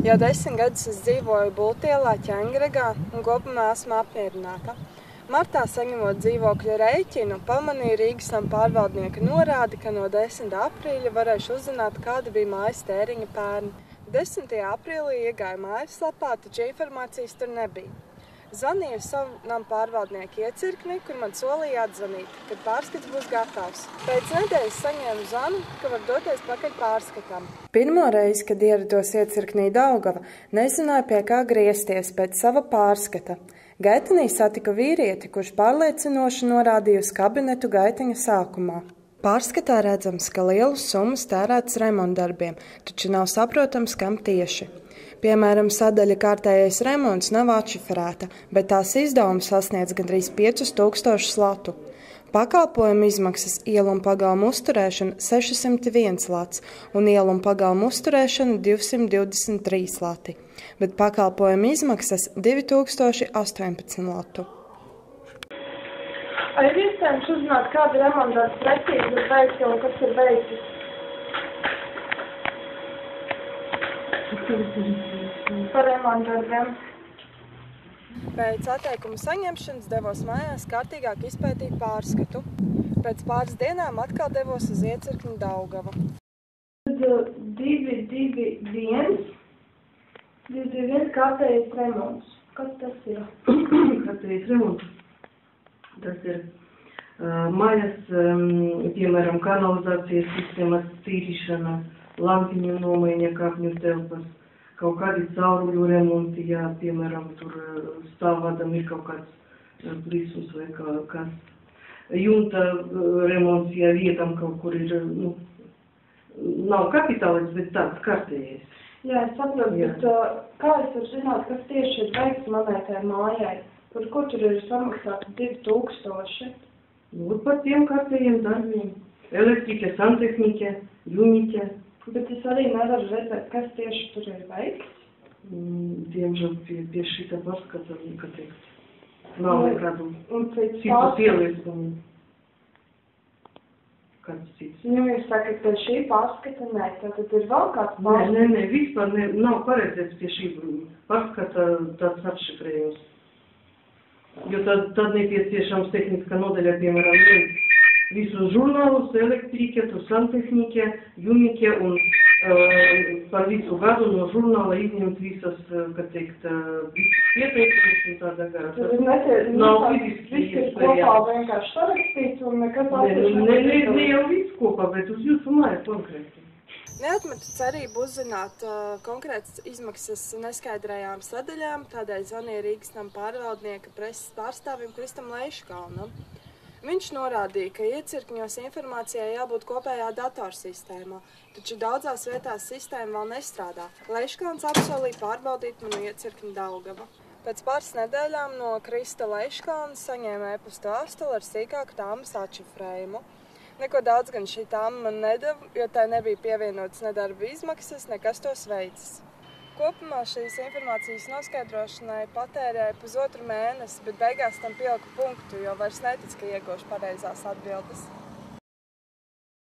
Jau 10 gadus es dzīvoju Bultielā, Ķengregā un kopumā esmu apmierināta. Martā saņemot dzīvokļu rēķinu, pamanīju Rīgas nama pārvaldnieka norādi, ka no 10. aprīļa varēšu uzzināt, kāda bija mājas tēriņa pērn. 10. aprīlī iegāju mājaslapā, taču informācijas tur nebija. Zvanīju savu nama pārvaldnieku iecirkni, kur man solīja atzvanīt, kad pārskats būs gatavs. Pēc nedēļas saņēmu zvanu, ka var doties pakaļ pārskatam. Pirmo reizi, kad ierados iecirknī Daugava, nezināju, pie kā griezties pēc sava pārskata. Gaitenī satiku vīrieti, kurš pārliecinoši norādīja uz kabinetu gaiteņa sākumā. Pārskatā redzams, ka lielas summas tērētas remontdarbiem, taču nav saprotams, kam tieši. Piemēram, sadaļa kārtējais remonts nav atšifrēta, bet tās izdevums sasniedz gandrīz 5000 latu. Pakalpojumu izmaksas ielu un pagalmu uzturēšana 601 lats un ielu un pagalmu uzturēšana 223 lati, bet pakalpojumu izmaksas 2018 latu. Vai ir iespējams uzzināt, kāda remontdarba precīzi ir veikta un kas ir veicis? Par remontdarbiem. Pēc atteikuma saņemšanas devos mājās kārtīgāk izpētīt pārskatu. Pēc pāris dienām atkal devos uz iecirkni Daugavu. 221 kārtējais remonts. Kas tas ir? Kārtējais remonts. Tas ir mājas, piemēram, kanalizācijas sistēmas tīrīšana, lampiņu nomaiņa, kāpņu telpas, kaut kādi cauruļu remonti, ja, piemēram, tur stāvvadam ir kaut kāds plisums vai kas. Jumta remonts, ja vietam kaut kur ir, nav kapitālis, bet tāds kārtējais. Jā, es saprotu, bet kā es varu zināt, kas tieši ir veikts manētai mājai? Par ko tur ir samaksāts 2000? Par tiem kārtējiem darbiem. Elektrike, santehniķe, junite. Bet es arī nevaru redzēt, kas tieši tur ir veikts. Diemžēl pie šita pārskata nekā teikt. Nav nekādu citu pielietumu. Kāds cits. Jūs sakat, ka šī pārskata nē, tad ir vēl kāds pārskats? Nē, vispār nav paredzēts pie šī pārskata tāds atšifrējums. Jo tad nepieciešams tehniskā nodaļa, piemēram, visus žurnālus, elektrike, santehniķe, junike un par visu gadu no žurnāla izņemt visas, kā teikt, visas pieteikumus un tādā garā. Tas nav fiziski iespējams. Viss ir kopā vienkārši sarakstīts un nekas atsevišķi. Ne jau viss kopā, bet uz jūsu māju konkrēti. Neatmetu cerību uzzināt konkrētas izmaksas neskaidrajām sadaļām, tādēļ zvanīja Rīgas nama pārvaldnieka preses pārstāvim Kristam Leiškalnam. Viņš norādīja, ka iecirkņos informācijai jābūt kopējā datorsistēmā, taču daudzās vietās sistēma vēl nestrādā. Leiškalns apsolīja pārbaudīt manu iecirkni Daugava. Pēc pāris nedēļām no Krista Leiškalna saņēma e-pasta vēstuli ar sīkāku tāmas atšifrējumu. Neko daudz gan šī tāma man nedeva, jo tai nebija pievienotas nedarba izmaksas, nekas tos veicis. Kopumā šīs informācijas noskaidrošanai patērēja pusotru mēnesi, bet beigās tam pieliku punktu, jo vairs neticu, ka iegūšu pareizās atbildes.